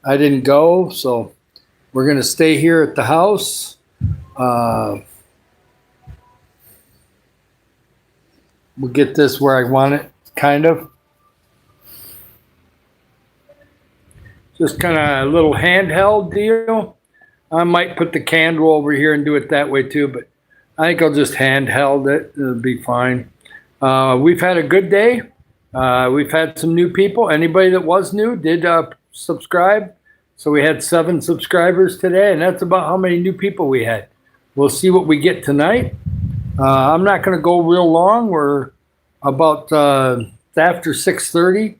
I didn't go, so we're going to stay here at the house. We'll get this where I want it, kind of. Just kind of a little handheld deal. I might put the candle over here and do it that way too, but I think I'll just handheld it. It'll be fine. We've had a good day. We've had some new people. Anybody that was new did subscribe. So we had 7 subscribers today, and that's about how many new people we had. We'll see what we get tonight. I'm not going to go real long. We're about after 6:30,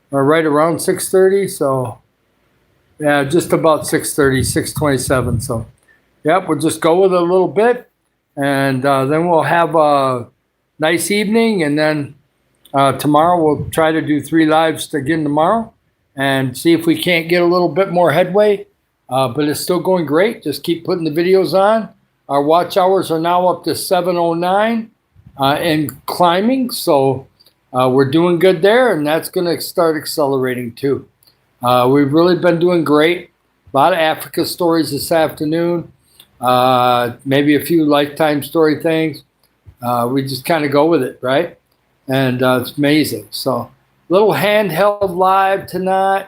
or right around 6:30. So yeah, just about 6:30, 6:27. So yep, we'll just go with it a little bit, and then we'll have a nice evening, and then tomorrow we'll try to do 3 lives again tomorrow and see if we can't get a little bit more headway. But it's still going great. Just keep putting the videos on. Our watch hours are now up to 709 and climbing. So we're doing good there, and that's going to start accelerating too. We've really been doing great. A lot of Africa stories this afternoon. Maybe a few lifetime story things. We just kind of go with it, right? And it's amazing. So little handheld live tonight.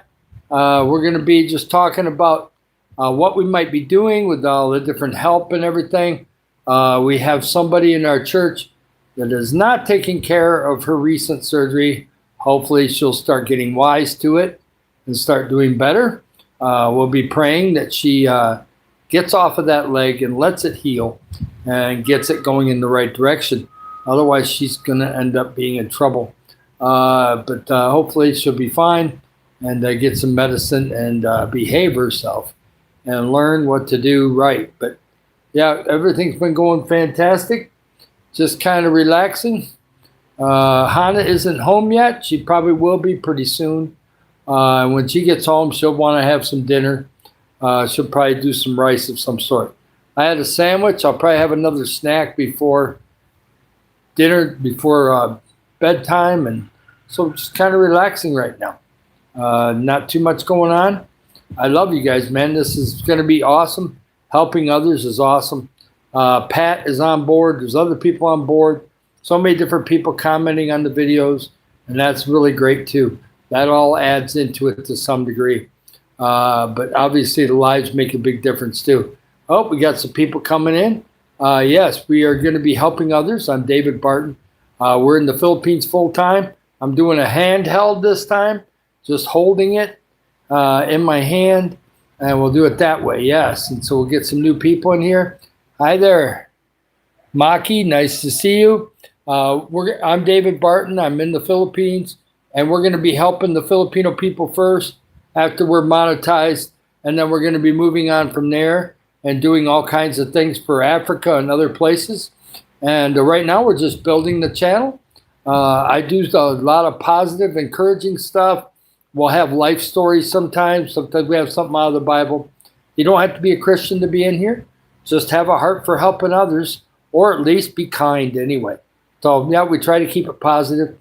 We're going to be just talking about what we might be doing with all the different help and everything. We have somebody in our church that is not taking care of her recent surgery. Hopefully she'll start getting wise to it and start doing better. We'll be praying that she gets off of that leg and lets it heal and gets it going in the right direction. Otherwise, she's going to end up being in trouble. But hopefully she'll be fine and get some medicine and behave herself and learn what to do right. But yeah, everything's been going fantastic. Just kind of relaxing. Hannah isn't home yet. She probably will be pretty soon. And when she gets home, she'll want to have some dinner. She'll probably do some rice of some sort. I had a sandwich. I'll probably have another snack before dinner, before bedtime. And so just kind of relaxing right now. Not too much going on. I love you guys, man. This is going to be awesome. Helping others is awesome. Pat is on board. There's other people on board. So many different people commenting on the videos. And that's really great too. That all adds into it to some degree. But obviously the lives make a big difference too. Oh, we got some people coming in. Yes, we are going to be helping others. I'm David Barton. We're in the Philippines full time. I'm doing a handheld this time, just holding it in my hand, and we'll do it that way. Yes, and so we'll get some new people in here. Hi there, Maki. Nice to see you. I'm David Barton. I'm in the Philippines, and we're going to be helping the Filipino people first after we're monetized, and then we're going to be moving on from there and doing all kinds of things for Africa and other places. And right now we're just building the channel. I do a lot of positive, encouraging stuff. We'll have life stories sometimes. Sometimes we have something out of the Bible. You don't have to be a Christian to be in here. Just have a heart for helping others, or at least be kind anyway. So yeah, we try to keep it positive.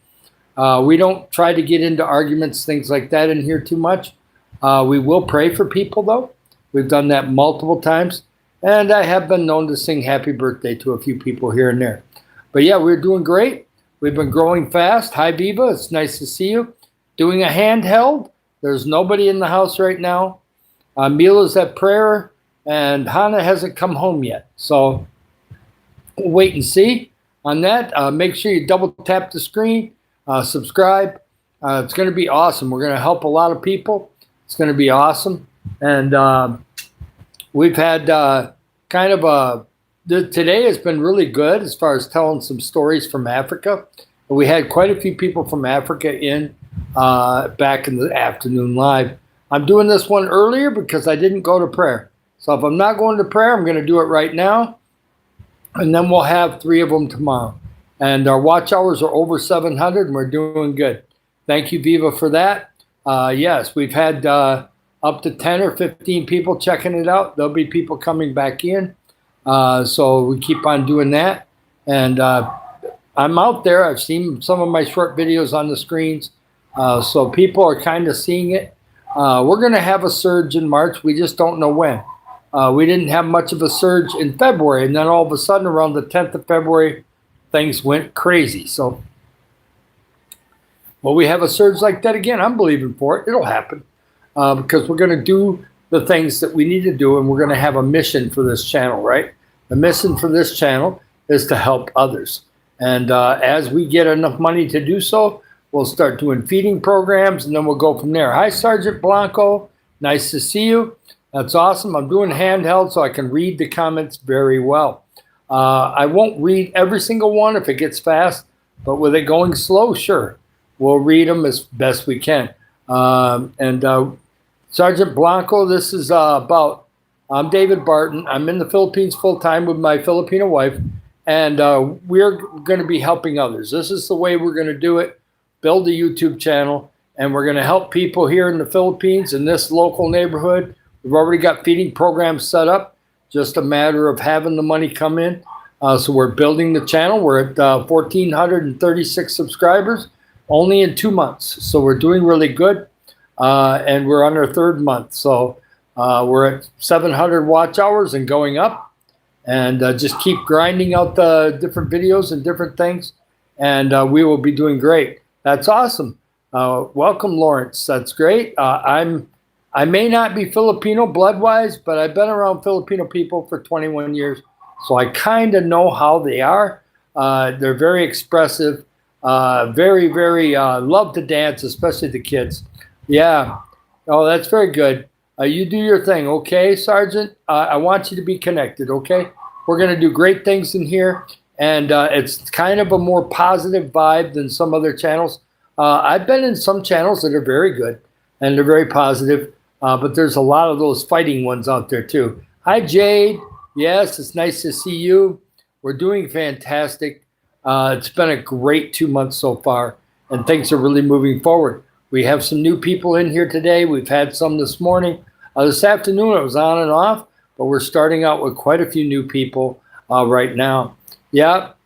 We don't try to get into arguments, things like that in here too much. We will pray for people though. We've done that multiple times. And I have been known to sing happy birthday to a few people here and there. But yeah, we're doing great. We've been growing fast. Hi, Viva. It's nice to see you. Doing a handheld. There's nobody in the house right now. Mila's at prayer, and Hannah hasn't come home yet. So we'll wait and see on that. Make sure you double tap the screen, subscribe. It's going to be awesome. We're going to help a lot of people. It's going to be awesome. And we've had today has been really good as far as telling some stories from Africa. We had quite a few people from Africa in back in the afternoon live. I'm doing this one earlier because I didn't go to prayer. So if I'm not going to prayer, I'm going to do it right now. And then we'll have 3 of them tomorrow. And our watch hours are over 700 and we're doing good. Thank you, Viva, for that. Yes, we've had up to 10 or 15 people checking it out. There'll be people coming back in. So we keep on doing that. And I'm out there. I've seen some of my short videos on the screens. So people are kind of seeing it. We're going to have a surge in March. We just don't know when. We didn't have much of a surge in February, and then all of a sudden, around the 10th of February, things went crazy. So, will we have a surge like that again? I'm believing for it. It'll happen because we're going to do the things that we need to do, and we're going to have a mission for this channel, right? The mission for this channel is to help others. And as we get enough money to do so, we'll start doing feeding programs, and then we'll go from there. Hi, Sergeant Blanco. Nice to see you. That's awesome. I'm doing handheld so I can read the comments very well. I won't read every single one if it gets fast, but with it going slow, sure. We'll read them as best we can. Sergeant Blanco, this is about, I'm David Barton. I'm in the Philippines full-time with my Filipino wife, and we're going to be helping others. This is the way we're going to do it, build a YouTube channel, and we're going to help people here in the Philippines in this local neighborhood. We've already got feeding programs set up, just a matter of having the money come in. So we're building the channel. We're at 1,436 subscribers only in 2 months. So we're doing really good. And we're on our 3rd month. So we're at 700 watch hours and going up. And just keep grinding out the different videos and different things. And we will be doing great. That's awesome. Welcome, Lawrence. That's great. I may not be Filipino blood-wise, but I've been around Filipino people for 21 years. So I kind of know how they are. They're very expressive, very, very love to dance, especially the kids. Yeah. Oh, that's very good. You do your thing, okay, Sergeant? I want you to be connected, okay? We're going to do great things in here, and it's kind of a more positive vibe than some other channels. I've been in some channels that are very good, and they're very positive, but there's a lot of those fighting ones out there, too. Hi, Jade. Yes, it's nice to see you. We're doing fantastic. It's been a great 2 months so far, and things are really moving forward. We have some new people in here today. We've had some this morning. This afternoon, it was on and off, but we're starting out with quite a few new people right now. Yep,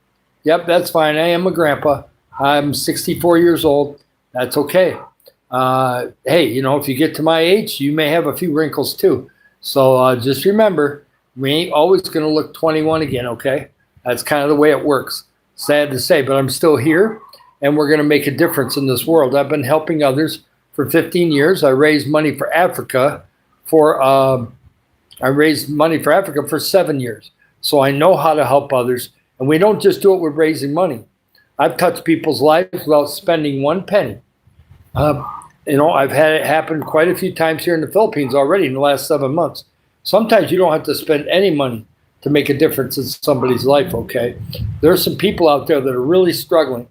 that's fine. I am a grandpa. I'm 64 years old. That's okay. Hey, you know, if you get to my age, you may have a few wrinkles too. So just remember, we ain't always going to look 21 again, okay? That's kind of the way it works. Sad to say, but I'm still here. And we're going to make a difference in this world. I've been helping others for 15 years. I raised money for Africa for 7 years. So I know how to help others. And we don't just do it with raising money. I've touched people's lives without spending one penny. You know, I've had it happen quite a few times here in the Philippines already in the last 7 months. Sometimes you don't have to spend any money to make a difference in somebody's life, okay? There are some people out there that are really struggling.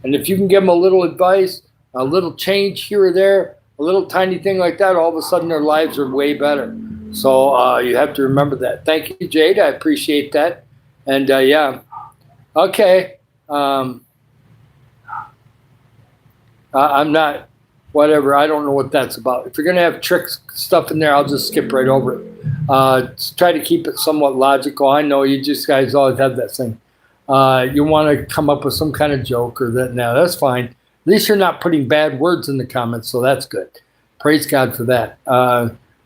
And if you can give them a little advice, a little change here or there, a little tiny thing like that, all of a sudden their lives are way better. So you have to remember that. Thank you, Jade. I appreciate that. And yeah, okay. I'm not, whatever. I don't know what that's about. If you're going to have trick stuff in there, I'll just skip right over it. Try to keep it somewhat logical. I know you just guys always have that thing. You want to come up with some kind of joke or that. Now, that's fine. At least you're not putting bad words in the comments, so that's good. Praise God for that.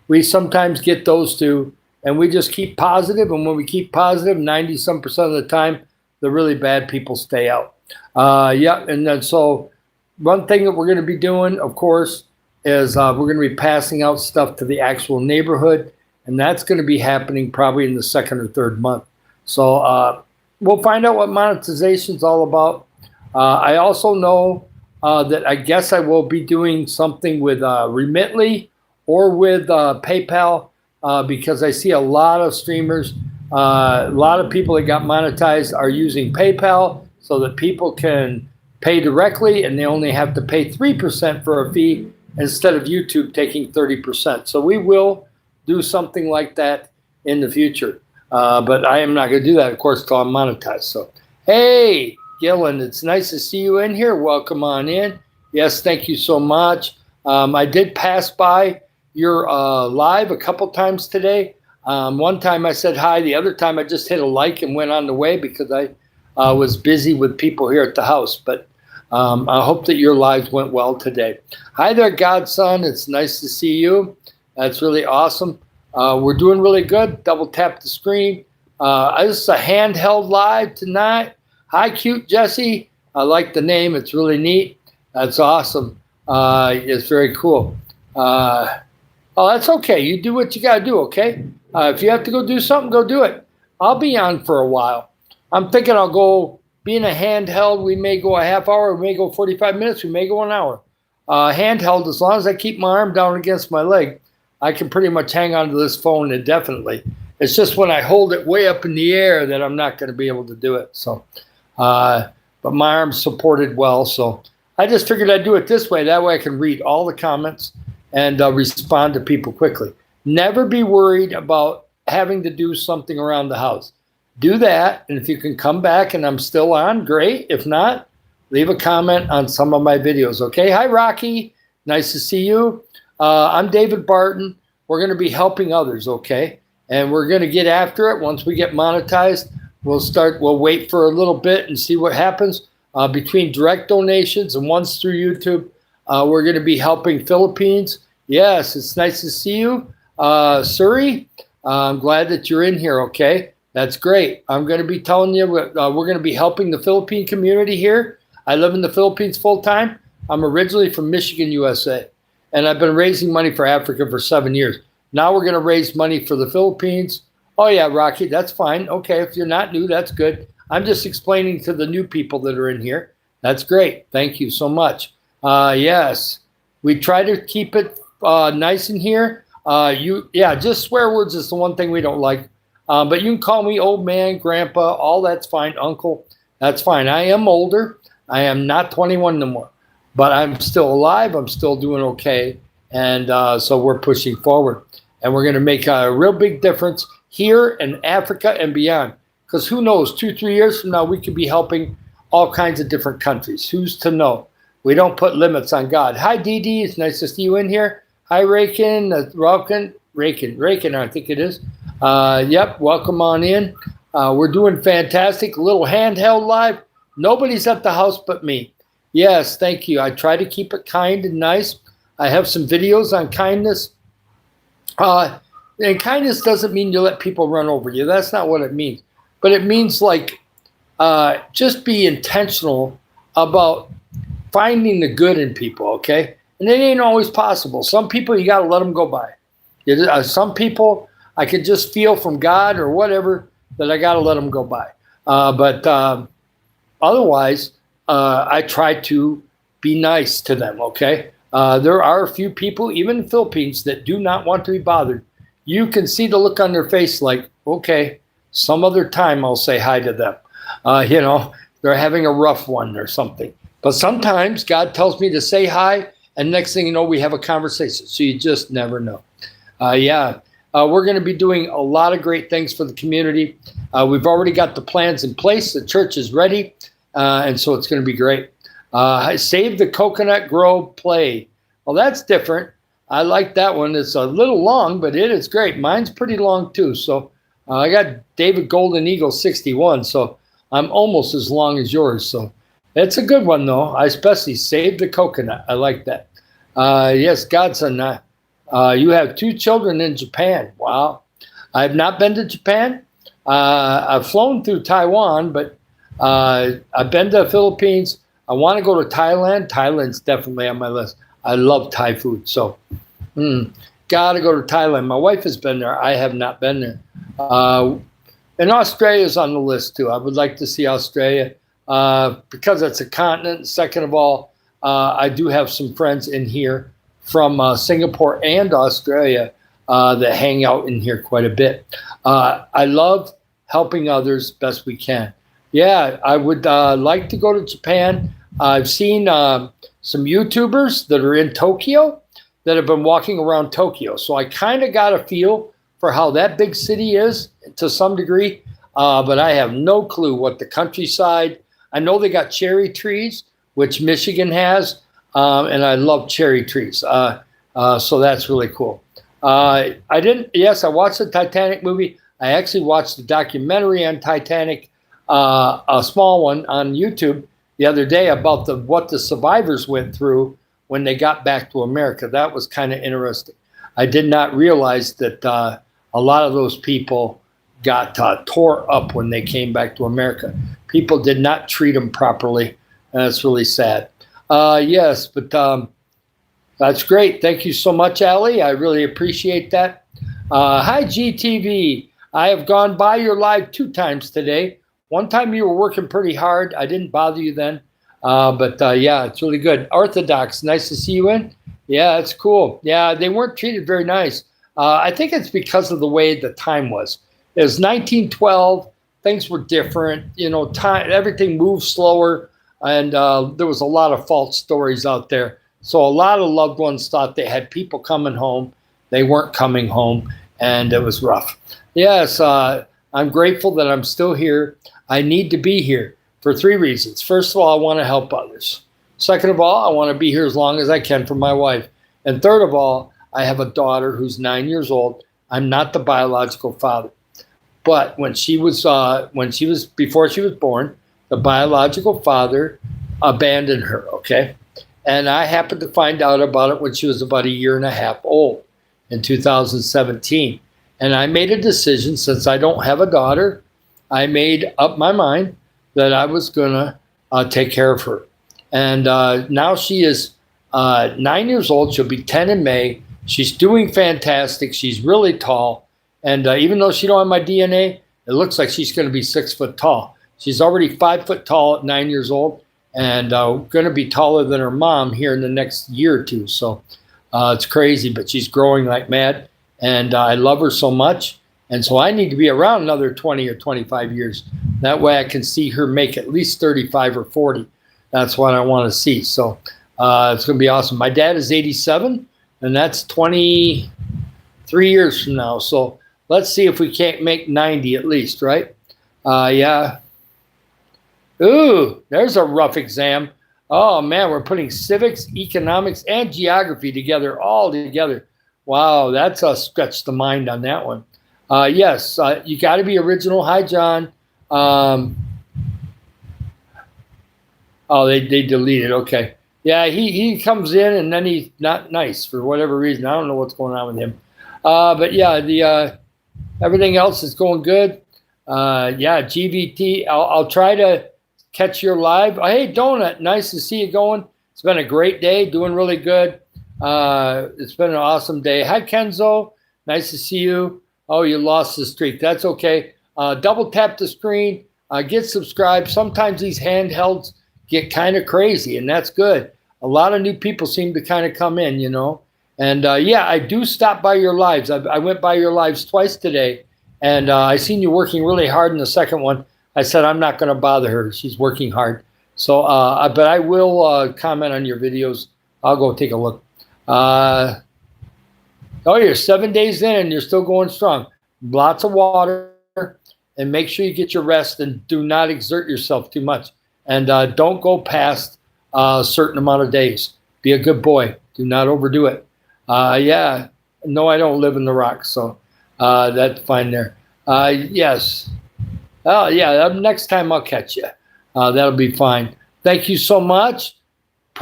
We sometimes get those too, and we just keep positive, and when we keep positive, 90-some% of the time, the really bad people stay out. Yeah, and then so one thing that we're going to be doing, of course, is we're going to be passing out stuff to the actual neighborhood, and that's going to be happening probably in the 2nd or 3rd month. So we'll find out what monetization is all about. I also know that I guess I will be doing something with Remitly or with PayPal because I see a lot of streamers, a lot of people that got monetized are using PayPal so that people can pay directly and they only have to pay 3% for a fee instead of YouTube taking 30%. So we will do something like that in the future. But I am not going to do that, of course, until I'm monetized. So, hey, Gillen, it's nice to see you in here. Welcome on in. Yes, thank you so much. I did pass by your live a couple times today. One time I said hi. The other time I just hit a like and went on the way because I was busy with people here at the house. But I hope that your lives went well today. Hi there, Godson. It's nice to see you. That's really awesome. We're doing really good. Double tap the screen. This is a handheld live tonight. Hi, cute Jesse. I like the name. It's really neat. That's awesome. It's very cool. Oh, that's okay. You do what you got to do, okay? If you have to go do something, go do it. I'll be on for a while. I'm thinking I'll go. Being a handheld, we may go a half hour, we may go 45 minutes, we may go an hour. Handheld, as long as I keep my arm down against my leg, I can pretty much hang on to this phone indefinitely. It's just when I hold it way up in the air that I'm not going to be able to do it. So, but my arm's supported well, so I just figured I'd do it this way. That way I can read all the comments and respond to people quickly. Never be worried about having to do something around the house. Do that, and if you can come back and I'm still on, great. If not, leave a comment on some of my videos, okay? Hi, Rocky. Nice to see you. I'm David Barton. We're going to be helping others, okay? And we're going to get after it. Once we get monetized, we'll wait for a little bit and see what happens. Between direct donations and ones through YouTube, we're going to be helping Philippines. Yes, it's nice to see you. Suri, I'm glad that you're in here, okay? That's great. I'm going to be telling you, we're going to be helping the Philippine community here. I live in the Philippines full time. I'm originally from Michigan, USA, and I've been raising money for Africa for 7 years. Now we're going to raise money for the Philippines. Oh, yeah, Rocky, that's fine. Okay, if you're not new, that's good. I'm just explaining to the new people that are in here. That's great. Thank you so much. Yes, we try to keep it nice in here. Just swear words is the one thing we don't like. But you can call me old man, grandpa, all that's fine, uncle. That's fine. I am older. I am not 21 no more. But I'm still alive. I'm still doing okay. And so we're pushing forward. And we're going to make a real big difference here in Africa and beyond. Because who knows, 2-3 years from now, we could be helping all kinds of different countries. Who's to know? We don't put limits on God. Hi, Dee Dee. It's nice to see you in here. Hi, Rakin, Rakin, I think it is. Yep, welcome on in. We're doing fantastic. A little handheld live. Nobody's at the house but me. Yes, thank you. I try to keep it kind and nice. I have some videos on kindness. And kindness doesn't mean you let people run over you. That's not what it means. But it means like just be intentional about finding the good in people, okay? And it ain't always possible. Some people, you got to let them go by. Some people, I can just feel from God or whatever that I got to let them go by. But otherwise, I try to be nice to them, okay? There are a few people, even in the Philippines, that do not want to be bothered. You can see the look on their face like, okay, some other time I'll say hi to them. They're having a rough one or something. But sometimes God tells me to say hi, and next thing you know, we have a conversation. So you just never know. We're going to be doing a lot of great things for the community. We've already got the plans in place. The church is ready, and so it's going to be great. Save the Coconut Grove Play. Well, that's different. I like that one. It's a little long, but it is great. Mine's pretty long, too. So I got David Golden Eagle 61, so I'm almost as long as yours. So it's a good one, though. I especially Save the Coconut. I like that. Yes, Godson, you have 2 children in Japan. Wow. I've not been to Japan. I've flown through Taiwan, but I've been to the Philippines. I want to go to Thailand. Thailand's definitely on my list. I love Thai food. So, got to go to Thailand. My wife has been there. I have not been there. And Australia's on the list, too. I would like to see Australia because it's a continent. Second of all, I do have some friends in here from Singapore and Australia that hang out in here quite a bit. I love helping others best we can. Yeah, I would like to go to Japan. I've seen some YouTubers that are in Tokyo that have been walking around Tokyo. So I kind of got a feel for how that big city is to some degree, but I have no clue what the countryside. I know they got cherry trees, which Michigan has, and I love cherry trees. So that's really cool. I watched the Titanic movie. I actually watched the documentary on Titanic, a small one on YouTube. the other day about what the survivors went through when they got back to America. That was kind of interesting. I did not realize that a lot of those people got tore up when they came back to America. People did not treat them properly, and it's really sad. Yes, but that's great. Thank you so much, Allie. I really appreciate that. Hi, GTV. I have gone by your live 2 times today. One time you were working pretty hard. I didn't bother you then. But yeah, it's really good. Orthodox, nice to see you in. Yeah, it's cool. Yeah, they weren't treated very nice. I think it's because of the way the time was. It was 1912. Things were different. You know, time, everything moved slower. And there was a lot of false stories out there. So a lot of loved ones thought they had people coming home. They weren't coming home, and it was rough. Yes, I'm grateful that I'm still here. I need to be here for 3 reasons. First of all, I want to help others. Second of all, I want to be here as long as I can for my wife. And third of all, I have a daughter who's 9 years old. I'm not the biological father. But before she was born, the biological father abandoned her, okay? And I happened to find out about it when she was about 1.5 years old in 2017. And I made a decision, since I don't have a daughter, I made up my mind that I was going to take care of her. And now she is 9 years old. She'll be 10 in May. She's doing fantastic. She's really tall. And even though she don't have my DNA, it looks like she's going to be 6 foot tall. She's already 5 foot tall at 9 years old, and going to be taller than her mom here in the next year or 2. So it's crazy, but she's growing like mad, and I love her so much. And so I need to be around another 20 or 25 years. That way I can see her make at least 35 or 40. That's what I want to see. So it's going to be awesome. My dad is 87, and that's 23 years from now. So let's see if we can't make 90 at least, right? Yeah. Ooh, there's a rough exam. Oh, man, we're putting civics, economics, and geography together, all together. Wow, that's a stretch the mind on that one. Yes, you got to be original. Hi, John. Oh, they deleted. Okay. Yeah, he comes in and then he's not nice for whatever reason. I don't know what's going on with him. But yeah, the everything else is going good. Yeah, GVT. I'll try to catch your live. Hey, Donut, nice to see you going. It's been a great day, doing really good. It's been an awesome day. Hi, Kenzo. Nice to see you. Oh, you lost the streak. That's okay. Double tap the screen. Get subscribed. Sometimes these handhelds get kind of crazy, and that's good. A lot of new people seem to kind of come in, you know. And yeah, I do stop by your lives. I went by your lives twice today, and I seen you working really hard in the second one. I said I'm not going to bother her. She's working hard. So, but I will comment on your videos. I'll go take a look. Oh, you're 7 days in and you're still going strong. Lots of water, and make sure you get your rest and do not exert yourself too much. And don't go past a certain amount of days. Be a good boy. Do not overdo it. Yeah. No, I don't live in the rocks, so that's fine there. Yes. Oh, yeah. Next time I'll catch you. That'll be fine. Thank you so much.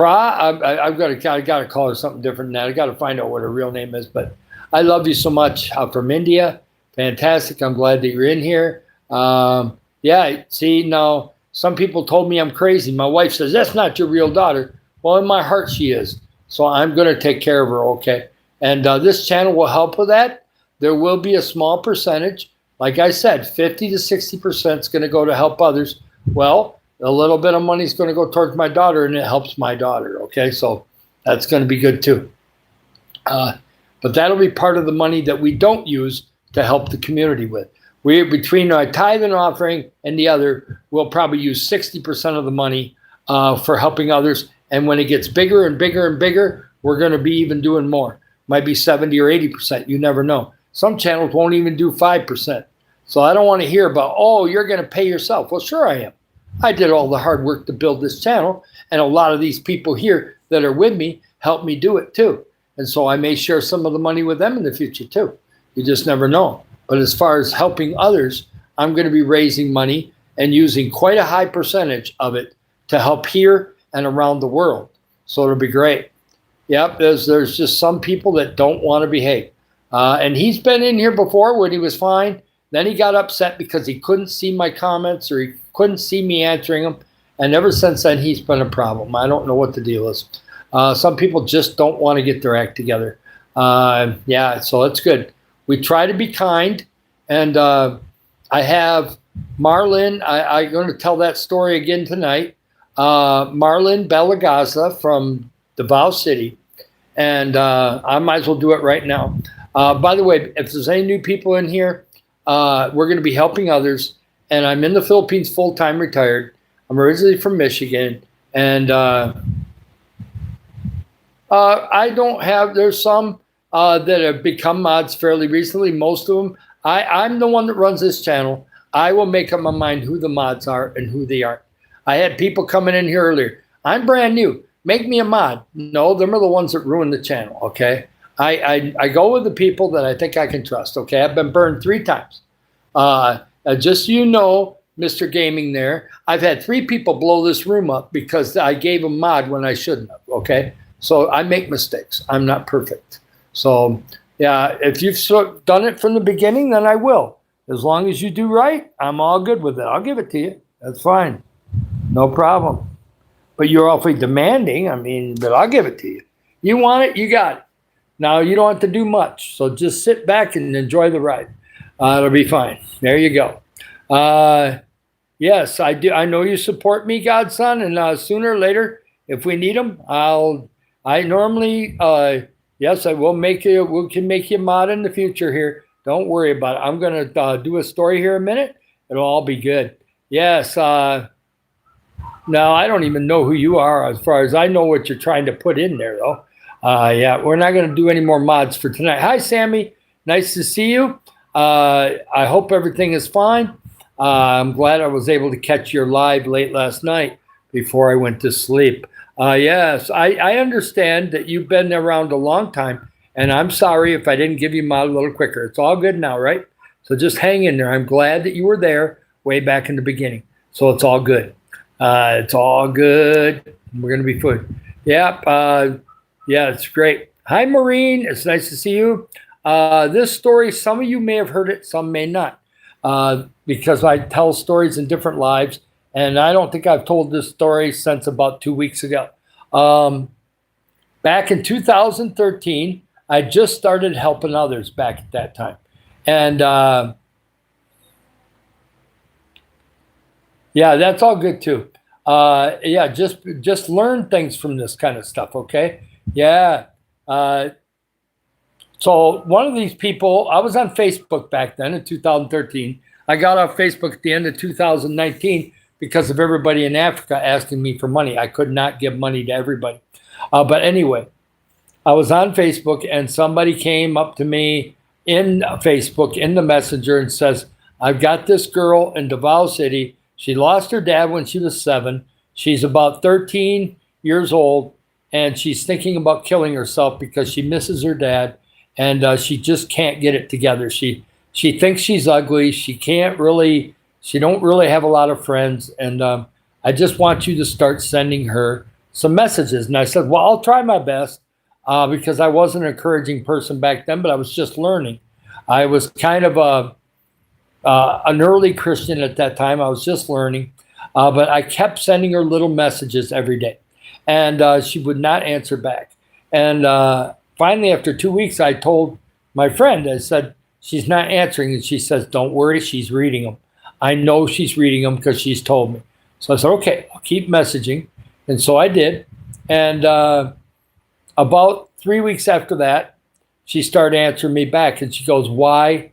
I've got to call her something different than that. I got to find out what her real name is. But I love you so much. From India. Fantastic. I'm glad that you're in here. Yeah. See, now some people told me I'm crazy. My wife says, that's not your real daughter. Well, in my heart, she is. So I'm going to take care of her. Okay. And this channel will help with that. There will be a small percentage. Like I said, 50 to 60% is going to go to help others. Well, a little bit of money is going to go towards my daughter, and it helps my daughter. Okay. So that's going to be good too. But that'll be part of the money that we don't use to help the community with. Between our tithe and offering and the other, we'll probably use 60% of the money for helping others. And when it gets bigger and bigger and bigger, we're going to be even doing more. Might be 70 or 80%. You never know. Some channels won't even do 5%. So I don't want to hear about, oh, you're going to pay yourself. Well, sure I am. I did all the hard work to build this channel. And a lot of these people here that are with me helped me do it too. And so I may share some of the money with them in the future too. You just never know. But as far as helping others, I'm going to be raising money and using quite a high percentage of it to help here and around the world. So it'll be great. Yep, there's just some people that don't want to behave. And he's been in here before when he was fine. Then he got upset because he couldn't see my comments or he couldn't see me answering them. And ever since then, he's been a problem. I don't know what the deal is. Some people just don't want to get their act together. Yeah, so that's good. We try to be kind. And I have Marlon. I'm going to tell that story again tonight. Marlon Belagaza from Davao City. And I might as well do it right now. By the way, if there's any new people in here, we're going to be helping others. And I'm in the Philippines full-time retired. I'm originally from Michigan. And I don't have, there's some that have become mods fairly recently. Most of them, I'm the one that runs this channel. I will make up my mind who the mods are and who they aren't. I had people coming in here earlier. I'm brand new. Make me a mod. No, them are the ones that ruin the channel, okay? I go with the people that I think I can trust, okay? I've been burned 3 times. Just so you know, Mr. Gaming there, I've had 3 people blow this room up because I gave a mod when I shouldn't have, okay? So I make mistakes. I'm not perfect. So, yeah, if you've done it from the beginning, then I will. As long as you do right, I'm all good with it. I'll give it to you. That's fine. No problem. But you're awfully demanding. I mean, but I'll give it to you. You want it, you got it. Now, you don't have to do much. So just sit back and enjoy the ride. It'll be fine. There you go. Yes, I do. I know you support me, Godson, and sooner or later, if we need them, I normally, yes, I will make you. We can make you a mod in the future here. Don't worry about it. I'm going to do a story here in a minute. It'll all be good. Yes. Now, I don't even know who you are as far as I know what you're trying to put in there, though. Yeah, we're not going to do any more mods for tonight. Hi, Sammy. Nice to see you. I hope everything is fine. I'm glad I was able to catch your live late last night before I went to sleep. Yes, I understand that you've been around a long time, and I'm sorry if I didn't give you mod a little quicker. It's all good now, right? So just hang in there. I'm glad that you were there way back in the beginning. So it's all good. It's all good. We're going to be good. Yep. Yeah, it's great. Hi, Maureen. It's nice to see you. This story, some of you may have heard it, some may not, because I tell stories in different lives, and I don't think I've told this story since about 2 weeks ago. Back in 2013, I just started helping others back at that time. And yeah, that's all good too. Yeah, just learn things from this kind of stuff, okay? Yeah. So one of these people, I was on Facebook back then in 2013. I got off Facebook at the end of 2019 because of everybody in Africa asking me for money. I could not give money to everybody. But anyway, I was on Facebook and somebody came up to me in Facebook in the messenger and says, I've got this girl in Davao City. She lost her dad when she was 7. She's about 13 years old, and she's thinking about killing herself because she misses her dad, and she just can't get it together. She thinks she's ugly. She don't really have a lot of friends, and I just want you to start sending her some messages. And I said, well, I'll try my best because I wasn't an encouraging person back then, but I was just learning. I was kind of an early Christian at that time. I was just learning, but I kept sending her little messages every day, and she would not answer back. And finally, after 2 weeks, I told my friend, I said, she's not answering, and she says, don't worry, she's reading them. I know she's reading them because she's told me. So I said, okay, I'll keep messaging. And so I did. And about 3 weeks after that, she started answering me back, and she goes, why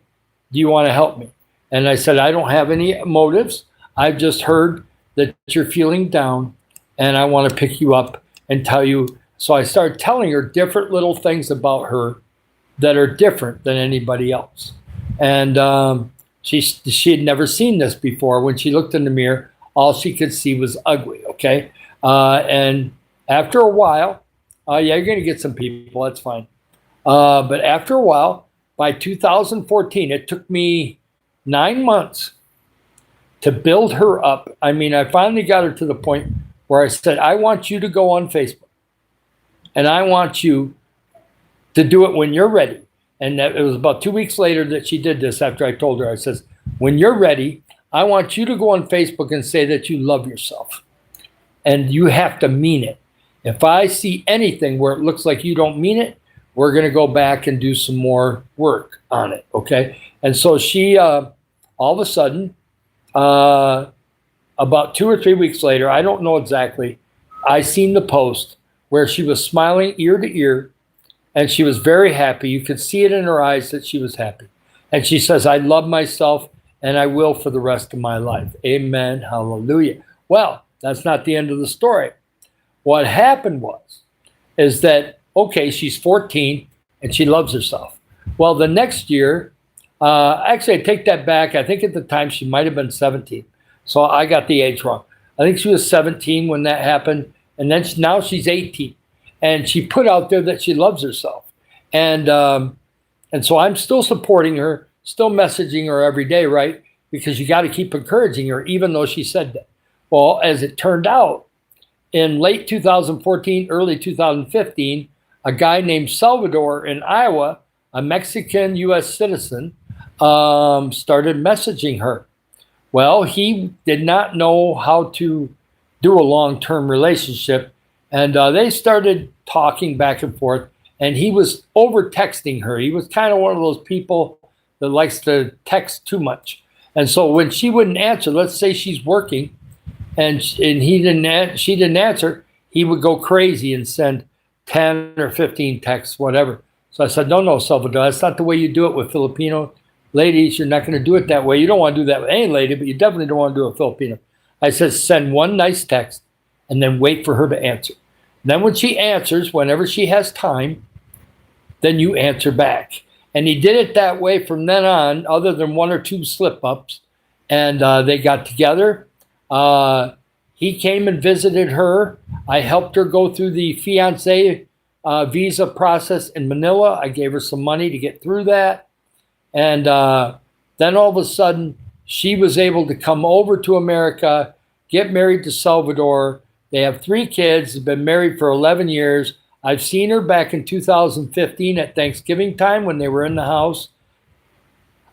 do you want to help me? And I said, I don't have any motives. I've just heard that you're feeling down, and I want to pick you up and tell you. So I started telling her different little things about her that are different than anybody else. And she had never seen this before. When she looked in the mirror, all she could see was ugly, okay? And after a while, yeah, you're going to get some people, that's fine. But after a while, by 2014, it took me 9 months to build her up. I mean, I finally got her to the point where I said, I want you to go on Facebook and I want you to do it when you're ready. And it was about 2 weeks later that she did this after I told her. I says, when you're ready, I want you to go on Facebook and say that you love yourself. And you have to mean it. If I see anything where it looks like you don't mean it, we're going to go back and do some more work on it. Okay. And so she, all of a sudden, about 2 or 3 weeks later, I don't know exactly, I seen the post where she was smiling ear to ear and she was very happy. You could see it in her eyes that she was happy. And she says, I love myself and I will for the rest of my life. Amen. Hallelujah. Well, that's not the end of the story. What happened is that, okay, she's 14 and she loves herself. Well, the next year, actually, I take that back. I think at the time she might have been 17. So I got the age wrong. I think she was 17 when that happened. And then now she's 18. And she put out there that she loves herself. And so I'm still supporting her, still messaging her every day, right? Because you got to keep encouraging her, even though she said that. Well, as it turned out, in late 2014, early 2015, a guy named Salvador in Iowa, a Mexican U.S. citizen, started messaging her. Well, he did not know how to do a long-term relationship, and they started talking back and forth, and he was over-texting her. He was kind of one of those people that likes to text too much. And so when she wouldn't answer, let's say she's working, and she didn't answer, he would go crazy and send 10 or 15 texts, whatever. So I said, no, Salvador, that's not the way you do it with Filipino ladies. You're not going to do it that way. You don't want to do that with any lady, but you definitely don't want to do it with Filipino. I said, send one nice text and then wait for her to answer. Then when she answers, whenever she has time, then you answer back. And he did it that way from then on, other than 1 or 2 slip-ups. And they got together. He came and visited her. I helped her go through the fiancé visa process in Manila. I gave her some money to get through that. And then all of a sudden, she was able to come over to America, get married to Salvador. They have 3 kids, have been married for 11 years. I've seen her back in 2015 at Thanksgiving time when they were in the house.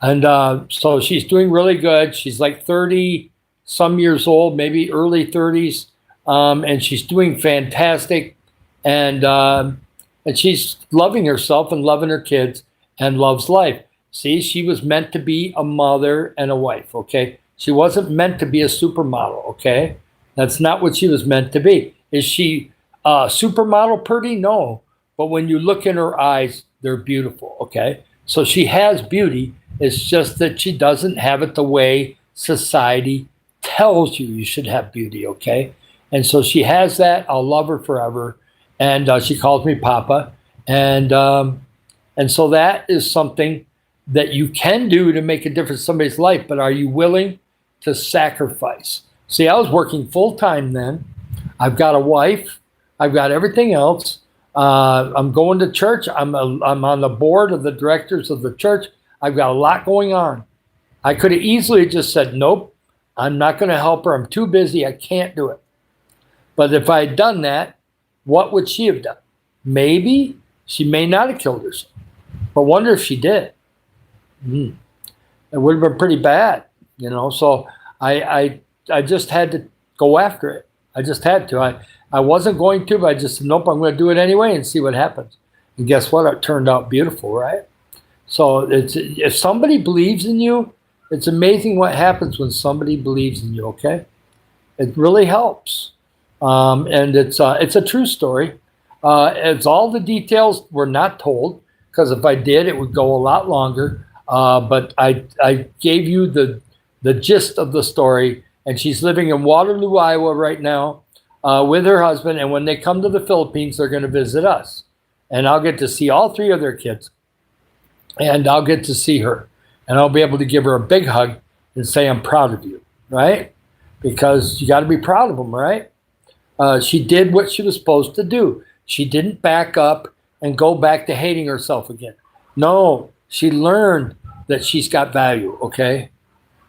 And so she's doing really good. She's like 30 some years old, maybe early 30s. And she's doing fantastic. And she's loving herself and loving her kids and loves life. See, she was meant to be a mother and a wife, okay? She wasn't meant to be a supermodel, okay? That's not what she was meant to be. Is she supermodel pretty? No. But when you look in her eyes, they're beautiful, okay? So she has beauty. It's just that she doesn't have it the way society tells you should have beauty, okay? And so she has that. I'll love her forever. And she calls me Papa. And so that is something that you can do to make a difference in somebody's life, but are you willing to sacrifice? See, I was working full-time then. I've got a wife. I've got everything else. I'm going to church. I'm on the board of the directors of the church. I've got a lot going on. I could have easily just said, nope, I'm not going to help her. I'm too busy. I can't do it. But if I had done that, what would she have done? Maybe she may not have killed herself. But wonder if she did. It would have been pretty bad, you know. So I just had to go after it. I just had to. I wasn't going to, but I just said, nope, I'm going to do it anyway and see what happens. And guess what? It turned out beautiful, right? So if somebody believes in you, it's amazing what happens when somebody believes in you, okay? It really helps. And it's a true story. It's all the details were not told, because if I did, it would go a lot longer. But I gave you the gist of the story, and she's living in Waterloo, Iowa right now with her husband. And when they come to the Philippines, they're going to visit us. And I'll get to see all 3 of their kids. And I'll get to see her. And I'll be able to give her a big hug and say, I'm proud of you, right? Because you got to be proud of them, right? She did what she was supposed to do. She didn't back up and go back to hating herself again. No, she learned that she's got value, okay?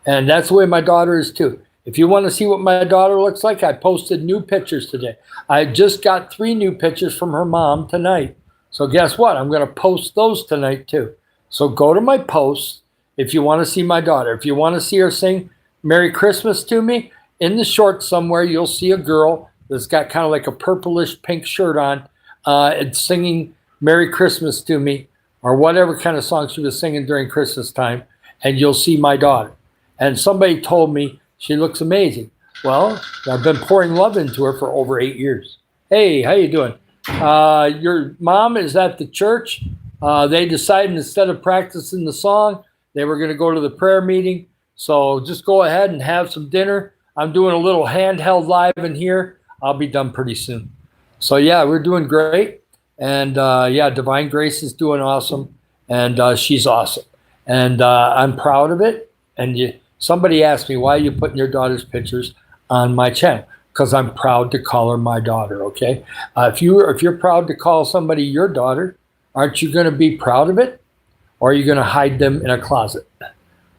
And that's the way my daughter is too. If you want to see what my daughter looks like, I posted new pictures today. I just got 3 new pictures from her mom tonight. So guess what? I'm going to post those tonight too. So go to my posts if you want to see my daughter. If you want to see her sing Merry Christmas to me, in the shorts somewhere, you'll see a girl that's got kind of like a purplish pink shirt on and singing Merry Christmas to me, or whatever kind of song she was singing during Christmas time, and you'll see my daughter. And somebody told me she looks amazing. Well, I've been pouring love into her for over 8 years. Hey, how you doing? Your mom is at the church. They decided instead of practicing the song, they were going to go to the prayer meeting. So just go ahead and have some dinner. I'm doing a little handheld live in here. I'll be done pretty soon. So yeah, we're doing great. And yeah, Divine Grace is doing awesome. And she's awesome. And I'm proud of it. And somebody asked me, why are you putting your daughter's pictures on my channel? Because I'm proud to call her my daughter, okay? If you're proud to call somebody your daughter, aren't you going to be proud of it? Or are you going to hide them in a closet?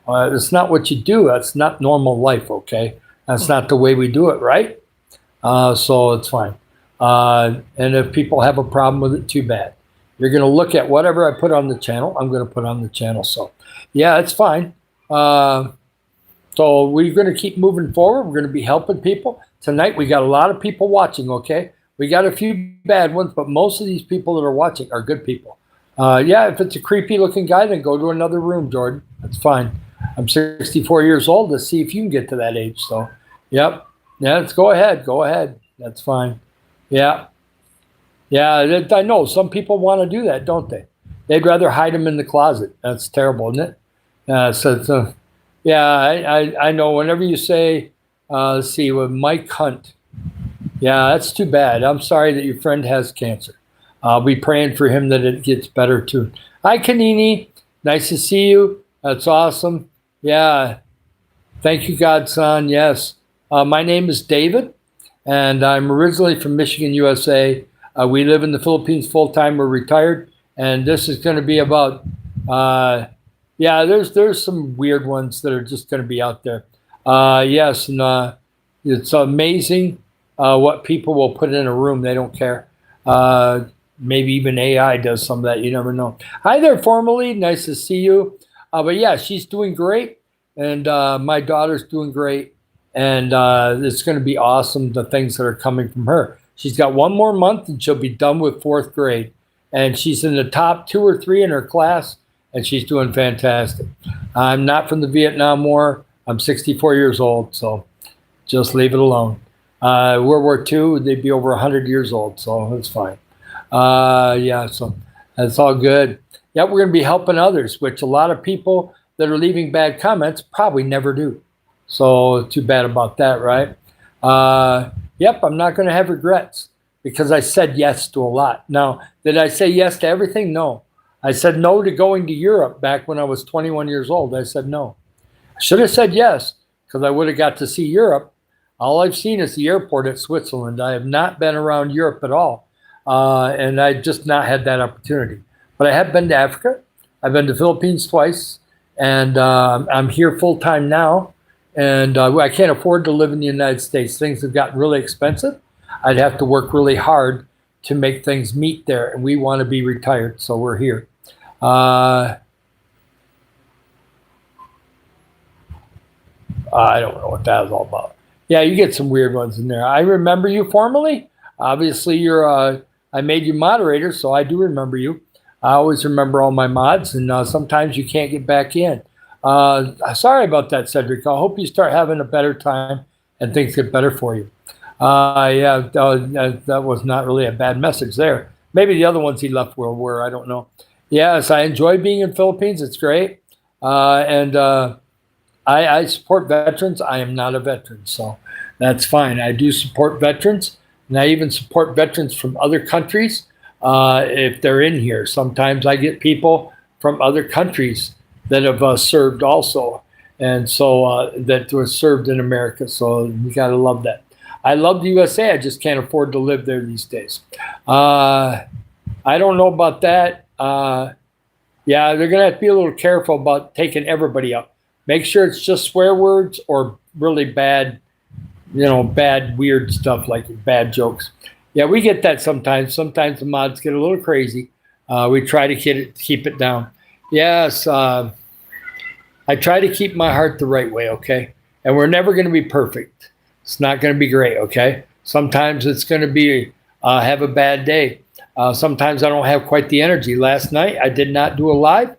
It's not what you do. That's not normal life, okay? That's not the way we do it, right? So it's fine. And if people have a problem with it, too bad. You're going to look at whatever I put on the channel, I'm going to put on the channel. So, yeah, it's fine. So we're going to keep moving forward. We're going to be helping people. Tonight, we got a lot of people watching, okay? We got a few bad ones, but most of these people that are watching are good people. Yeah, if it's a creepy-looking guy, then go to another room, Jordan. That's fine. I'm 64 years old. Let's see if you can get to that age. So, yep. Yeah, let's go ahead. Go ahead. That's fine. Yeah. Yeah, I know. Some people want to do that, don't they? They'd rather hide them in the closet. That's terrible, isn't it? Yeah, I know. Whenever you say, let's see, with Mike Hunt. Yeah, that's too bad. I'm sorry that your friend has cancer. I'll be praying for him that it gets better too. Hi, Kanini. Nice to see you. That's awesome. Yeah. Thank you, Godson. Yes. My name is David, and I'm originally from Michigan, USA. We live in the Philippines full-time. We're retired, and this is going to be about, yeah, there's some weird ones that are just going to be out there. Yes, and it's amazing what people will put in a room. They don't care. Maybe even AI does some of that. You never know. Hi there, Formally. Nice to see you. But yeah, she's doing great, and my daughter's doing great. And it's going to be awesome, the things that are coming from her. She's got 1 more month and she'll be done with 4th grade. And she's in the top 2 or 3 in her class, and she's doing fantastic. I'm not from the Vietnam War. I'm 64 years old, so just leave it alone. World War II, they'd be over 100 years old, so it's fine. Yeah, so that's all good. Yeah, we're going to be helping others, which a lot of people that are leaving bad comments probably never do. So too bad about that, right? Yep, I'm not going to have regrets because I said yes to a lot. Now, did I say yes to everything? No. I said no to going to Europe back when I was 21 years old. I said no. I should have said yes because I would have got to see Europe. All I've seen is the airport at Switzerland. I have not been around Europe at all, and I just not had that opportunity. But I have been to Africa. I've been to the Philippines twice, and I'm here full-time now. And I can't afford to live in the United States. Things have gotten really expensive. I'd have to work really hard to make things meet there. And we want to be retired, so we're here. I don't know what that was all about. Yeah, you get some weird ones in there. I remember you formally. Obviously, I made you moderator, so I do remember you. I always remember all my mods, and sometimes you can't get back in. Sorry about that, Cedric. I hope you start having a better time and things get better for you. Yeah, that was not really a bad message there. Maybe the other ones he left were, I don't know. Yes, I enjoy being in Philippines. It's great. And I support veterans. I am not a veteran, so that's fine. I do support veterans, and I even support veterans from other countries if they're in here. Sometimes I get people from other countries that have served also, and so that was served in America. So you got to love that. I love the USA. I just can't afford to live there these days. I don't know about that. Yeah, they're going to have to be a little careful about taking everybody out. Make sure it's just swear words or really bad bad, weird stuff like bad jokes. Yeah, we get that sometimes. Sometimes the mods get a little crazy. We try to keep it down. Yes, I try to keep my heart the right way, okay? And we're never going to be perfect. It's not going to be great, okay? Sometimes it's going to be have a bad day. Sometimes I don't have quite the energy. Last night I did not do a live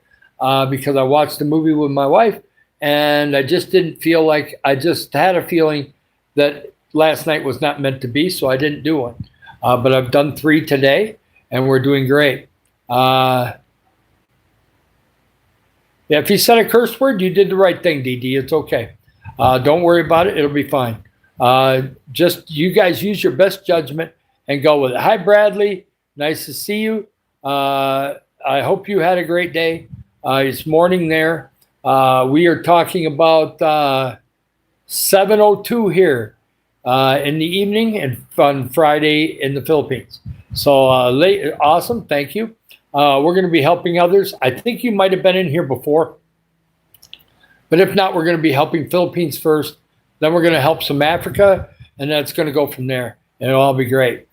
because I watched a movie with my wife, and I just didn't feel like I just had a feeling that last night was not meant to be, so I didn't do one. But I've done 3 today, and we're doing great. Yeah, if you said a curse word, you did the right thing, DD. It's okay. Don't worry about it. It'll be fine. Just you guys use your best judgment and go with it. Hi, Bradley. Nice to see you. I hope you had a great day. It's morning there. We are talking about 7:02 here in the evening and on Friday in the Philippines. So late, awesome. Thank you. We're going to be helping others. I think you might have been in here before, but if not, we're going to be helping Philippines first. Then we're going to help some Africa, and then it's going to go from there, and it'll all be great.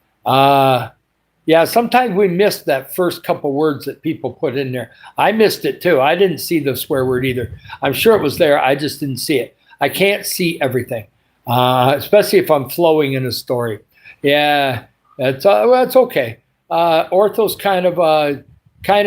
Yeah, sometimes we miss that first couple words that people put in there. I missed it too. I didn't see the swear word either. I'm sure it was there. I just didn't see it. I can't see everything, especially if I'm flowing in a story. Yeah, that's okay. Ortho's kind of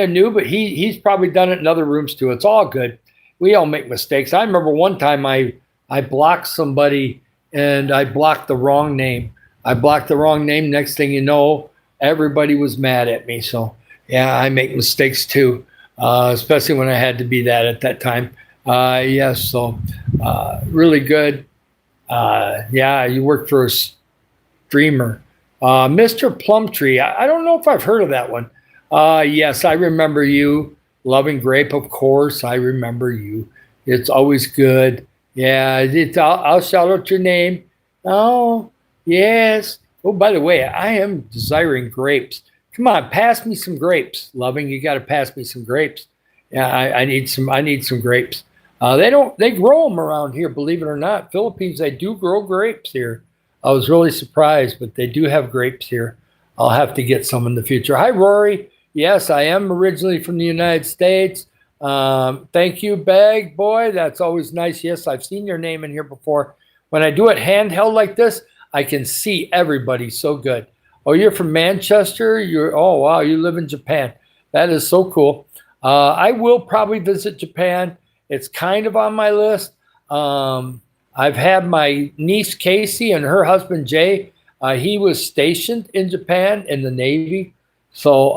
new, but he's probably done it in other rooms too. It's all good. We all make mistakes. I remember one time I blocked somebody and I blocked the wrong name. Next thing you know, everybody was mad at me. So yeah, I make mistakes too, especially when I had to be that at that time. Yes, so really good. Yeah, you work for a streamer. Mr. Plumtree, I don't know if I've heard of that one. Yes, I remember you. Loving Grape, of course. I remember you. It's always good. Yeah, I'll shout out your name. Oh, yes. Oh, by the way, I am desiring grapes. Come on, pass me some grapes. Loving, you got to pass me some grapes. Yeah, I need some. I need some grapes. They grow them around here. Believe it or not, Philippines, they do grow grapes here. I was really surprised, but they do have grapes here. I'll have to get some in the future. Hi, Rory. Yes, I am originally from the United States. Thank you, Bag Boy. That's always nice. Yes, I've seen your name in here before. When I do it handheld like this, I can see everybody so good. Oh, you're from Manchester? Oh, wow, you live in Japan. That is so cool. I will probably visit Japan. It's kind of on my list. I've had my niece Casey and her husband Jay. He was stationed in Japan in the Navy. So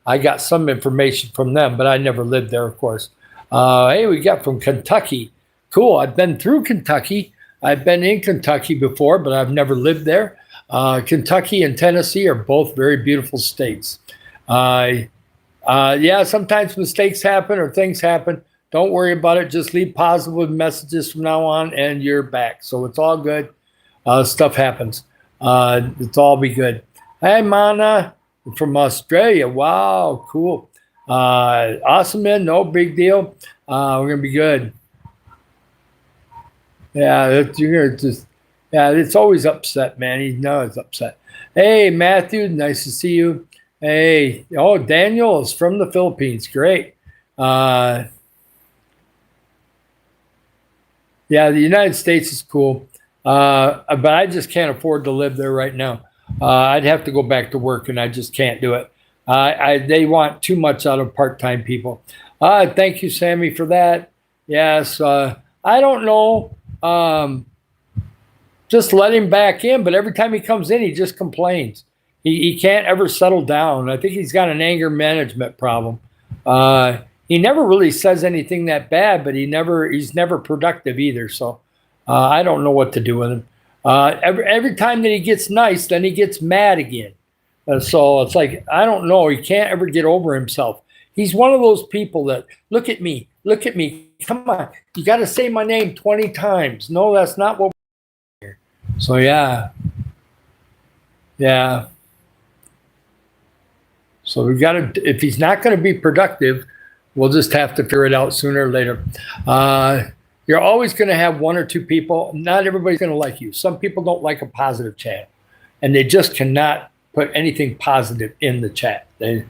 I got some information from them, but I never lived there, of course. Hey, we got from Kentucky. Cool. I've been through Kentucky. I've been in Kentucky before, but I've never lived there. Kentucky and Tennessee are both very beautiful states. Yeah, sometimes mistakes happen or things happen. Don't worry about it. Just leave positive messages from now on, and you're back. So it's all good. Stuff happens. It's all be good. Hey, Mana from Australia. Wow, cool. Awesome, man. No big deal. We're gonna be good. Yeah, you're gonna just. Yeah, it's always upset, man. You know it's upset. Hey, Matthew. Nice to see you. Hey, oh, Daniel is from the Philippines. Great. Yeah, the United States is cool, but I just can't afford to live there right now. I'd have to go back to work, and I just can't do it. They want too much out of part-time people. Thank you, Sammy, for that. Yes, I don't know. Just let him back in, but every time he comes in, he just complains. He can't ever settle down. I think he's got an anger management problem. He never really says anything that bad, but he's never productive either. So I don't know what to do with him. Every time that he gets nice, then he gets mad again. So it's like, I don't know. He can't ever get over himself. He's one of those people that, look at me, come on. You got to say my name 20 times. No, that's not what we're here. So yeah. So we got to, if he's not going to be productive, we'll just have to figure it out sooner or later. You're always going to have one or two people. Not everybody's going to like you. Some people don't like a positive channel, and they just cannot put anything positive in the chat. They'd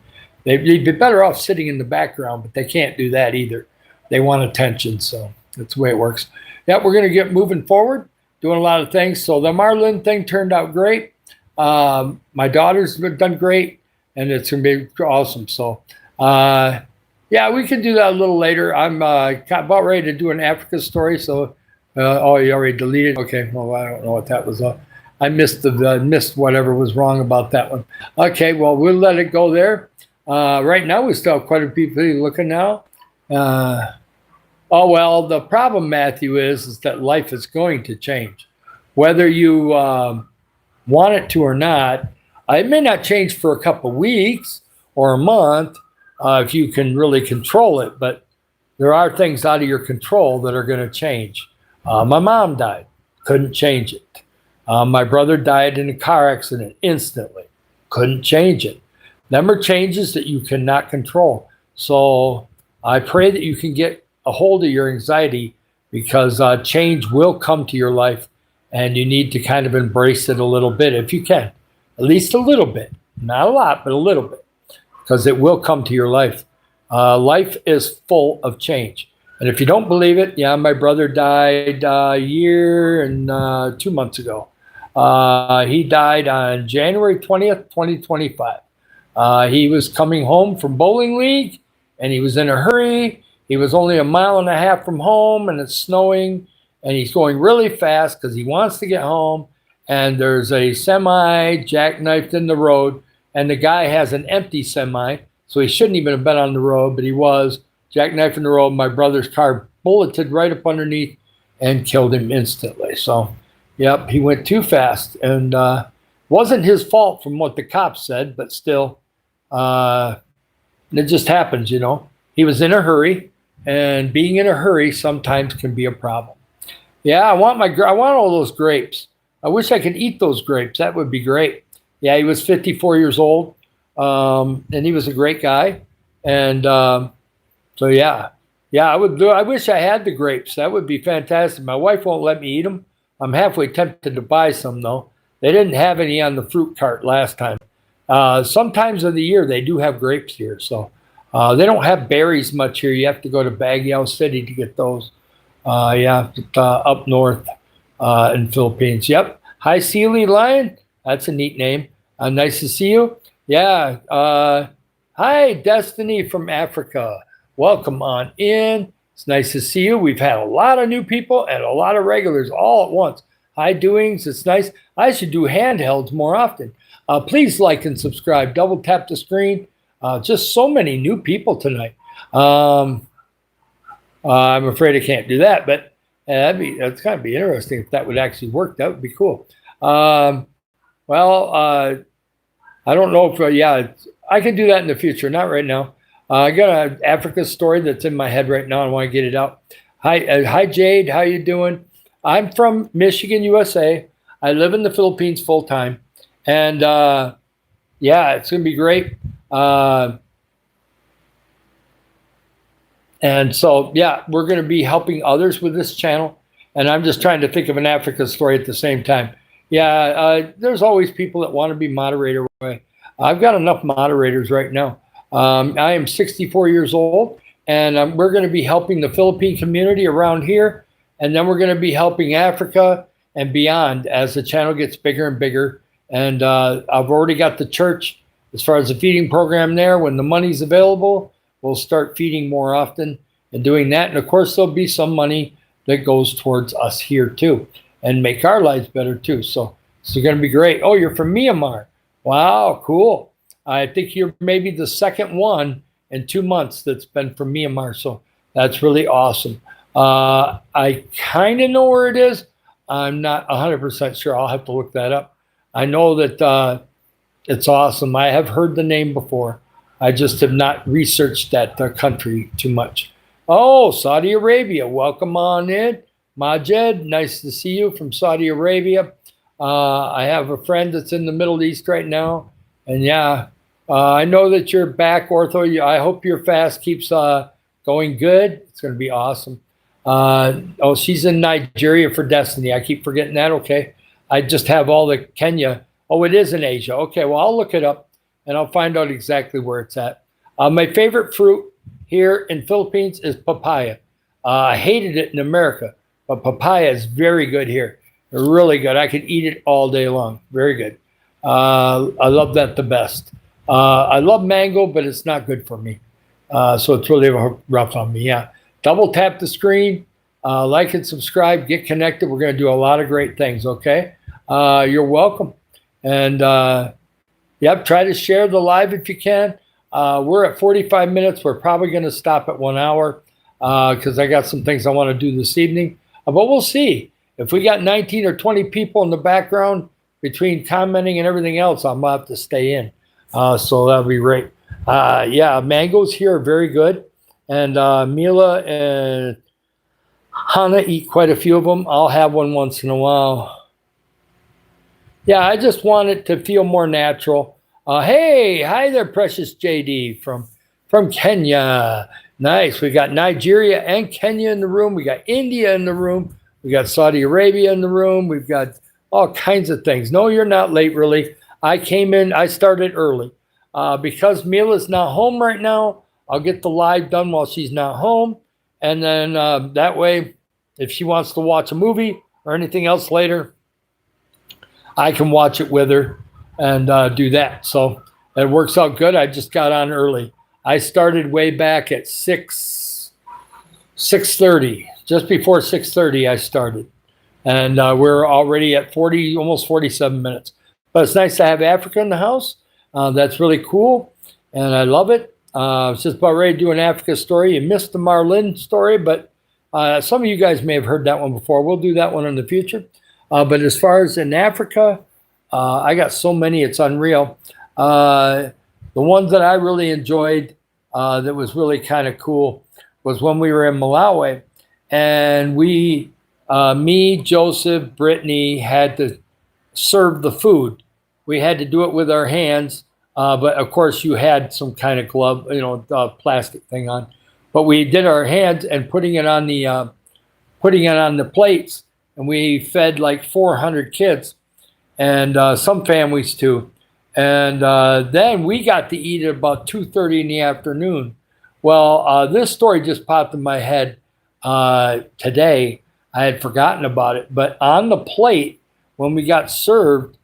be better off sitting in the background, but they can't do that either. They want attention, so that's the way it works. Yeah, we're going to get moving forward, doing a lot of things. So the Marlin thing turned out great. My daughter's done great, and it's going to be awesome. So, yeah, we can do that a little later. I'm about ready to do an Africa story. So, oh, you already deleted. Okay, well, I don't know what that was. I missed missed whatever was wrong about that one. Okay, well, we'll let it go there. Right now, we still have quite a few people looking now. Oh, well, the problem, Matthew, is that life is going to change. Whether you want it to or not, it may not change for a couple of weeks or a month if you can really control it, but there are things out of your control that are going to change. My mom died, couldn't change it. My brother died in a car accident instantly, couldn't change it. Them are changes that you cannot control. So I pray that you can get a hold of your anxiety, because change will come to your life, and you need to kind of embrace it a little bit if you can, at least a little bit, not a lot, but a little bit, because it will come to your life. Life is full of change. And if you don't believe it, yeah, my brother died a year and 2 months ago. He died on January 20th, 2025. He was coming home from bowling league, and he was in a hurry. He was only 1.5 miles from home, and it's snowing, and he's going really fast because he wants to get home. And there's a semi jackknifed in the road, and the guy has an empty semi, so he shouldn't even have been on the road, but he was jackknifed in the road. My brother's car bulleted right up underneath and killed him instantly. So, yep, he went too fast, and wasn't his fault from what the cops said, but still, it just happens, you know. He was in a hurry. And being in a hurry sometimes can be a problem. Yeah, I want all those grapes. I wish I could eat those grapes. That would be great. Yeah, he was 54 years old, and he was a great guy. And so yeah, I would. I wish I had the grapes. That would be fantastic. My wife won't let me eat them. I'm halfway tempted to buy some though. They didn't have any on the fruit cart last time. Sometimes of the year they do have grapes here, so. They don't have berries much here. You have to go to Baguio City to get those. Yeah, up north in Philippines. Yep. Hi, Sealy Lion. That's a neat name. Nice to see you. Yeah. Hi, Destiny from Africa. Welcome on in. It's nice to see you. We've had a lot of new people and a lot of regulars all at once. Hi, Doings. It's nice. I should do handhelds more often. Please like and subscribe. Double tap the screen. Just so many new people tonight. I'm afraid I can't do that, but that's kind of be interesting if that would actually work. That would be cool. Well, I don't know if yeah, I can do that in the future. Not right now. I got an Africa story that's in my head right now. I want to get it out. Hi, Jade. How you doing? I'm from Michigan, USA. I live in the Philippines full time, and yeah, it's gonna be great. And so, yeah, we're going to be helping others with this channel. And I'm just trying to think of an Africa story at the same time. Yeah, there's always people that want to be moderator. I've got enough moderators right now. I am 64 years old, and we're going to be helping the Philippine community around here. And then we're going to be helping Africa and beyond as the channel gets bigger and bigger. And I've already got the church. As far as the feeding program there, when the money's available, we'll start feeding more often and doing that. And of course, there'll be some money that goes towards us here too and make our lives better too. So it's going to be great. Oh, you're from Myanmar. Wow, cool. I think you're maybe the second one in 2 months that's been from Myanmar. So that's really awesome. I kind of know where it is. I'm not 100% sure. I'll have to look that up. I know that it's awesome. I have heard the name before. I just have not researched that country too much. Oh, Saudi Arabia. Welcome on in. Majed, nice to see you from Saudi Arabia. I have a friend that's in the Middle East right now. And yeah, I know that you're back, Ortho. I hope your fast keeps going good. It's going to be awesome. Oh, she's in Nigeria for Destiny. I keep forgetting that. Okay. I just have all the Kenya. Oh, it is in Asia. Okay. Well, I'll look it up and I'll find out exactly where it's at. My favorite fruit here in Philippines is papaya. I hated it in America, but papaya is very good here. Really good. I could eat it all day long. Very good. I love that the best. I love mango, but it's not good for me. So it's really rough on me. Yeah. Double tap the screen, like and subscribe, get connected. We're going to do a lot of great things. Okay. You're welcome. And yep, try to share the live if you can. We're at 45 minutes. We're probably going to stop at 1 hour because I got some things I want to do this evening. But we'll see. If we got 19 or 20 people in the background between commenting and everything else, I'm going to have to stay in. So that'll be great. Yeah, mangoes here are very good. And Mila and Hannah eat quite a few of them. I'll have one once in a while. Yeah, I just want it to feel more natural. Hey, hi there, precious JD from Kenya. Nice. We got Nigeria and Kenya in the room. We got India in the room. We got Saudi Arabia in the room. We've got all kinds of things. No, you're not late, really. I came in. I started early because Mila's not home right now. I'll get the live done while she's not home. And then that way, if she wants to watch a movie or anything else later, I can watch it with her and do that. So it works out good. I just got on early. I started way back at 6:30. Just before 6:30, I started. And we're already at 40, almost 47 minutes. But it's nice to have Africa in the house. That's really cool. And I love it. I was just about ready to do an Africa story. You missed the Marlin story, but some of you guys may have heard that one before. We'll do that one in the future. But as far as in Africa, I got so many, it's unreal. The ones that I really enjoyed that was really kind of cool was when we were in Malawi. And we, me, Joseph, Brittany, had to serve the food. We had to do it with our hands. But of course, you had some kind of glove, plastic thing on. But we did our hands and putting it on the plates, and we fed like 400 kids, and some families too. And then we got to eat at about 2:30 in the afternoon. Well, this story just popped in my head today. I had forgotten about it, but on the plate when we got served,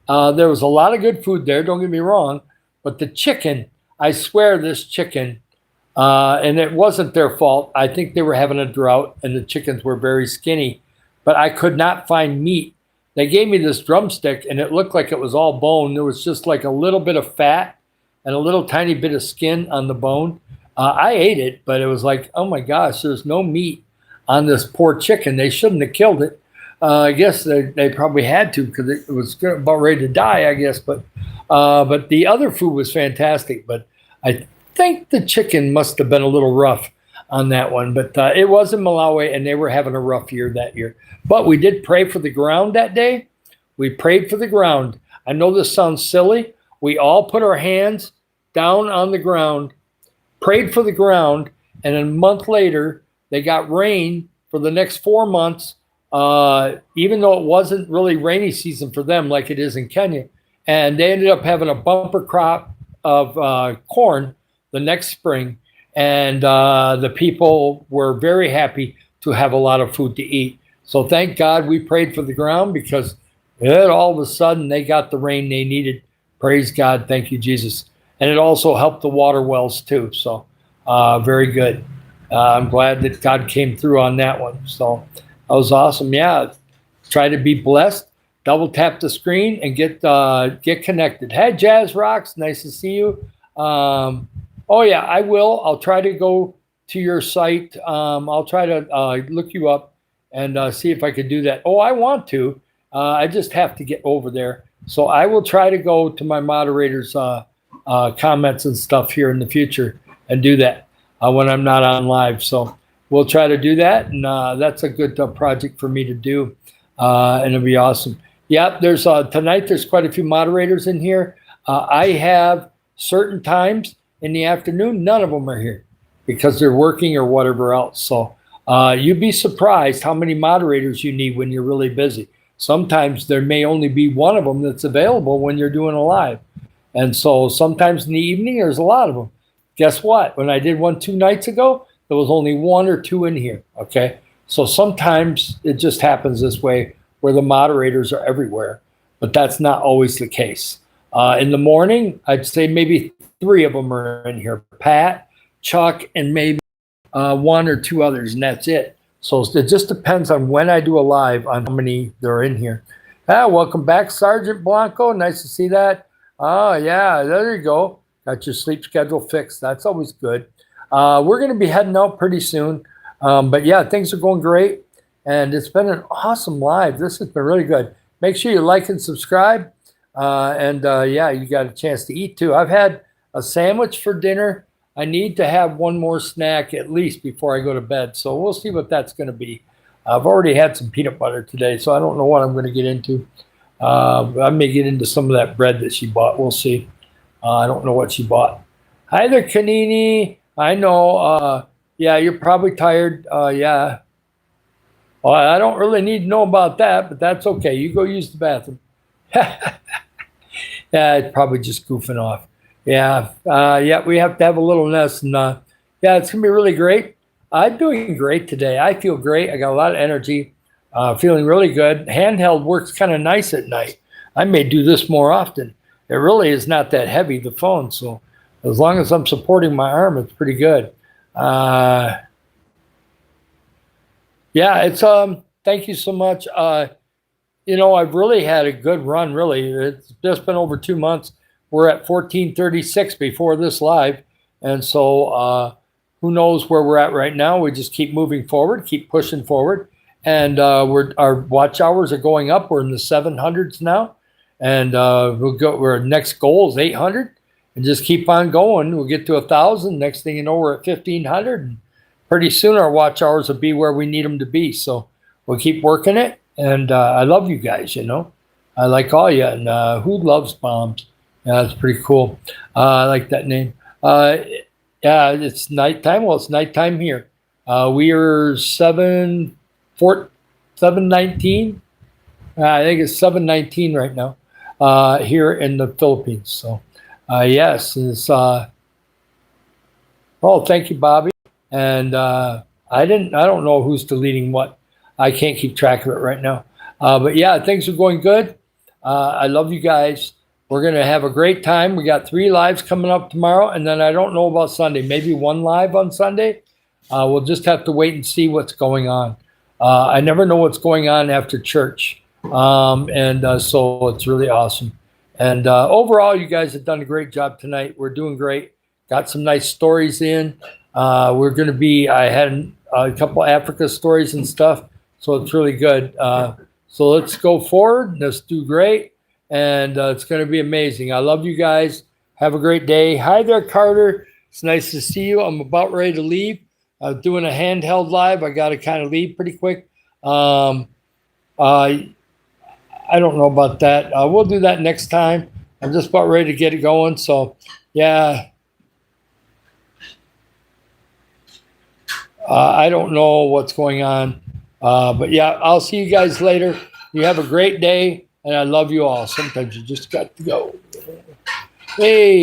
there was a lot of good food there. Don't get me wrong. But the chicken, I swear this chicken, and it wasn't their fault. I think they were having a drought and the chickens were very skinny, but I could not find meat. They gave me this drumstick and it looked like it was all bone. There was just like a little bit of fat and a little tiny bit of skin on the bone. I ate it, but it was like, oh my gosh, there's no meat on this poor chicken. They shouldn't have killed it. I guess they probably had to because it was about ready to die, I guess. But the other food was fantastic. But I think the chicken must have been a little rough on that one. But it was in Malawi, and they were having a rough year that year. But we did pray for the ground that day. We prayed for the ground. I know this sounds silly. We all put our hands down on the ground, prayed for the ground, and a month later, they got rain for the next 4 months. Even though it wasn't really rainy season for them like it is in Kenya. And they ended up having a bumper crop of corn the next spring. And the people were very happy to have a lot of food to eat. So thank God we prayed for the ground because all of a sudden they got the rain they needed. Praise God. Thank you, Jesus. And it also helped the water wells too. So very good. I'm glad that God came through on that one. So that was awesome. Yeah. Try to be blessed. Double tap the screen and get connected. Hey, Jazz Rocks. Nice to see you. Oh, yeah, I will. I'll try to go to your site. I'll try to look you up and see if I could do that. Oh, I want to. I just have to get over there. So I will try to go to my moderators' comments and stuff here in the future and do that when I'm not on live. So we'll try to do that, and that's a good project for me to do, and it'll be awesome. Yeah, there's tonight. There's quite a few moderators in here. I have certain times in the afternoon. None of them are here because they're working or whatever else. So You'd be surprised how many moderators you need when you're really busy. Sometimes there may only be one of them that's available when you're doing a live. And so sometimes in the evening, there's a lot of them. Guess what? When I did one 2 nights ago, there was only 1 or 2 in here. Okay. So sometimes it just happens this way where the moderators are everywhere, but that's not always the case. In the morning, I'd say maybe 3 of them are in here: Pat, Chuck, and maybe 1 or 2 others, and that's it. So it just depends on when I do a live on how many they're in here. Welcome back, Sergeant Blanco. Nice to see that. Oh, yeah, there you go. Got your sleep schedule fixed. That's always good. We're going to be heading out pretty soon. But yeah, things are going great. And it's been an awesome live. This has been really good. Make sure you like and subscribe. Yeah, you got a chance to eat too. I've had a sandwich for dinner. I need to have one more snack at least before I go to bed. So we'll see what that's going to be. I've already had some peanut butter today, so I don't know what I'm going to get into. I may get into some of that bread that she bought. We'll see. I don't know what she bought. Hi there, Kanini. I know. Yeah, you're probably tired. Yeah. Well, I don't really need to know about that, but that's okay. You go use the bathroom. Yeah, it's probably just goofing off. Yeah. Yeah, we have to have a little nest. And yeah, it's going to be really great. I'm doing great today. I feel great. I got a lot of energy. Feeling really good. Handheld works kind of nice at night. I may do this more often. It really is not that heavy, the phone. So as long as I'm supporting my arm, it's pretty good. Yeah, it's thank you so much. You know, I've really had a good run, really. It's just been over 2 months. We're at 1436 before this live. And so who knows where we're at right now. We just keep moving forward, keep pushing forward. And our watch hours are going up. We're in the 700s now. And our next goal is 800. And just keep on going. We'll get to 1,000. Next thing you know, we're at 1,500. And pretty soon our watch hours will be where we need them to be. So we'll keep working it. And I love you guys, you know. I like all you. And who loves bombs? Yeah, that's pretty cool. I like that name. Yeah, it's nighttime. Well, it's nighttime here. We are 7:19. I think it's 7:19 right now here in the Philippines. So, yes, it's. Oh, thank you, Bobby. And I don't know who's deleting what. I can't keep track of it right now. But yeah, things are going good. I love you guys. We're going to have a great time. We got 3 lives coming up tomorrow, and then I don't know about Sunday. Maybe 1 live on Sunday. We'll just have to wait and see what's going on. I never know what's going on after church. So it's really awesome. And overall, you guys have done a great job tonight. We're doing great. Got some nice stories in. We're going to be, I had a couple Africa stories and stuff. So it's really good. So let's go forward. Let's do great. And it's going to be amazing. I love you guys. Have a great day. Hi there, Carter. It's nice to see you. I'm about ready to leave. I'm doing a handheld live. I got to kind of leave pretty quick. I don't know about that. We'll do that next time. I'm just about ready to get it going. So, yeah. I don't know what's going on. But, yeah, I'll see you guys later. You have a great day. And I love you all. Sometimes you just got to go. Hey.